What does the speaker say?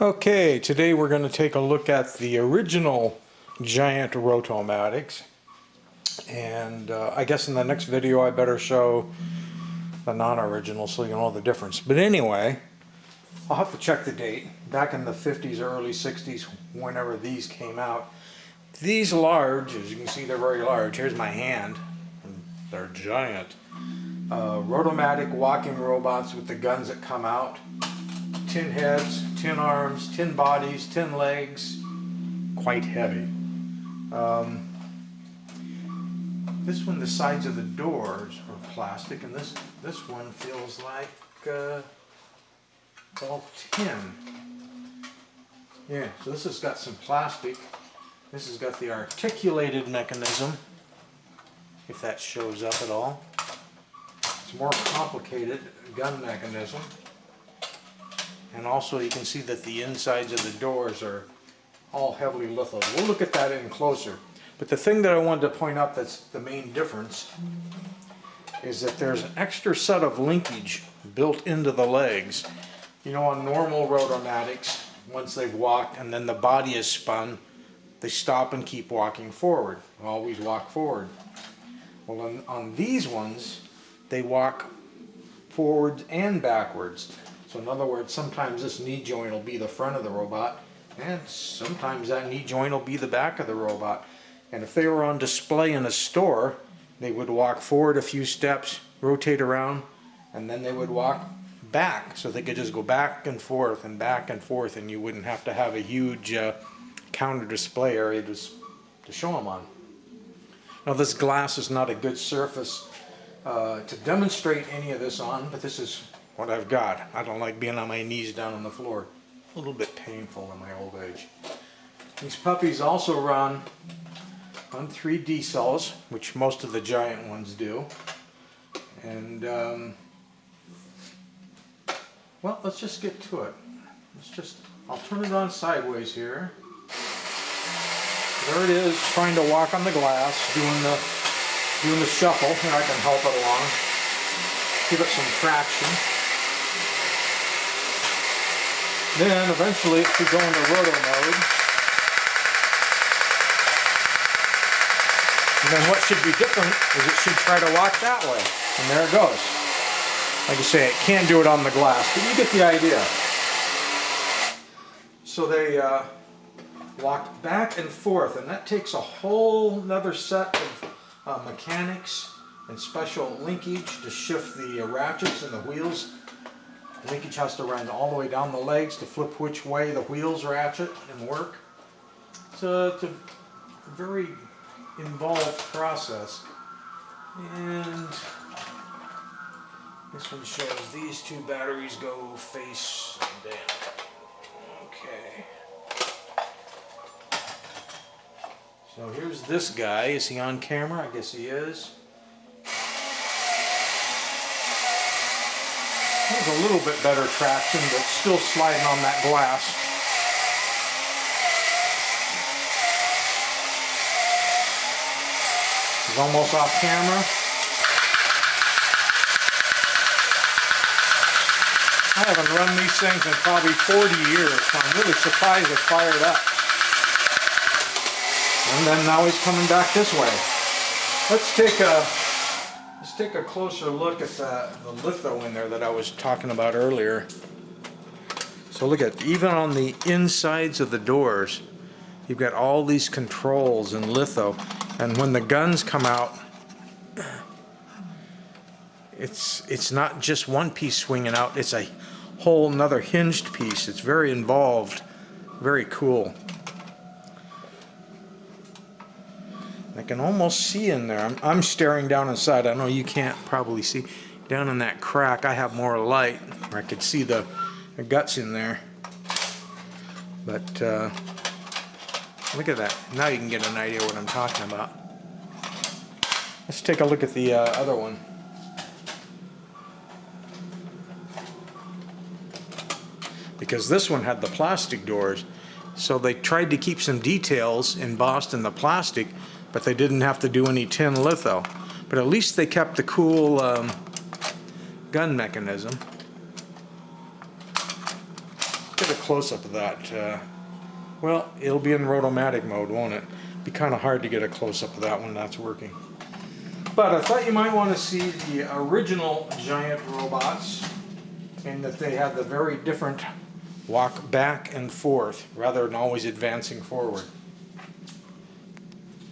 Okay, today we're going to take a look at the original giant rotomatics, and I guess in the next video I better show the non-original so you know the difference. But anyway, I'll have to check the date. Back in the 50s or early 60s, whenever these came out, these large, as you can see, they're very large. Here's my hand, and they're giant. Rotomatic walking robots with the guns that come out. 10 heads, 10 arms, 10 bodies, 10 legs, quite heavy. This one, the sides of the doors are plastic, and this one feels like all tin. Yeah, so this has got some plastic. This has got the articulated mechanism, if that shows up at all. It's more complicated gun mechanism. And also you can see that the insides of the doors are all heavily litho. We'll look at that in closer. But the thing that I wanted to point out that's the main difference is that there's an extra set of linkage built into the legs. You know, on normal rotomatics, once they've walked and then the body is spun, they stop and keep walking forward. Always walk forward. Well, on these ones, they walk forwards and backwards. So in other words, sometimes this knee joint will be the front of the robot, and sometimes that knee joint will be the back of the robot. And if they were on display in a store, they would walk forward a few steps, rotate around, and then they would walk back. So they could just go back and forth, and you wouldn't have to have a huge counter display area to show them on. Now this glass is not a good surface to demonstrate any of this on, but this is what I've got. I don't like being on my knees down on the floor. A little bit painful in my old age. These puppies also run on 3D cells, which most of the giant ones do. And well, let's just get to it. I'll turn it on sideways here. There it is, trying to walk on the glass, doing the shuffle. Here, I can help it along. Give it some traction. Then eventually it should go into roto mode. And then what should be different is it should try to walk that way. And there it goes. Like I say, it can't do it on the glass, but you get the idea. So they walk back and forth, and that takes a whole other set of mechanics and special linkage to shift the ratchets and the wheels. The linkage has to run all the way down the legs to flip which way the wheels ratchet and work. It's a very involved process. And this one shows these two batteries go face down. Okay. So here's this guy. Is he on camera? I guess he is. There's a little bit better traction, but still sliding on that glass. He's almost off camera. I haven't run these things in probably 40 years, so I'm really surprised it fired up. And then now he's coming back this way. Let's take a closer look at the litho in there that I was talking about earlier. So look at, even on the insides of the doors, you've got all these controls in litho. And when the guns come out, it's not just one piece swinging out, it's a whole another hinged piece. It's very involved, very cool. I can almost see in there. I'm staring down inside. I know you can't probably see. Down in that crack, I have more light, where I could see the guts in there. But look at that. Now you can get an idea what I'm talking about. Let's take a look at the other one. Because this one had the plastic doors, so they tried to keep some details embossed in the plastic, but they didn't have to do any tin litho. But at least they kept the cool gun mechanism. Get a close-up of that. Well, it'll be in rotomatic mode, won't it? Be kind of hard to get a close-up of that when that's working. But I thought you might want to see the original giant robots, in that they had the very different walk back and forth rather than always advancing forward.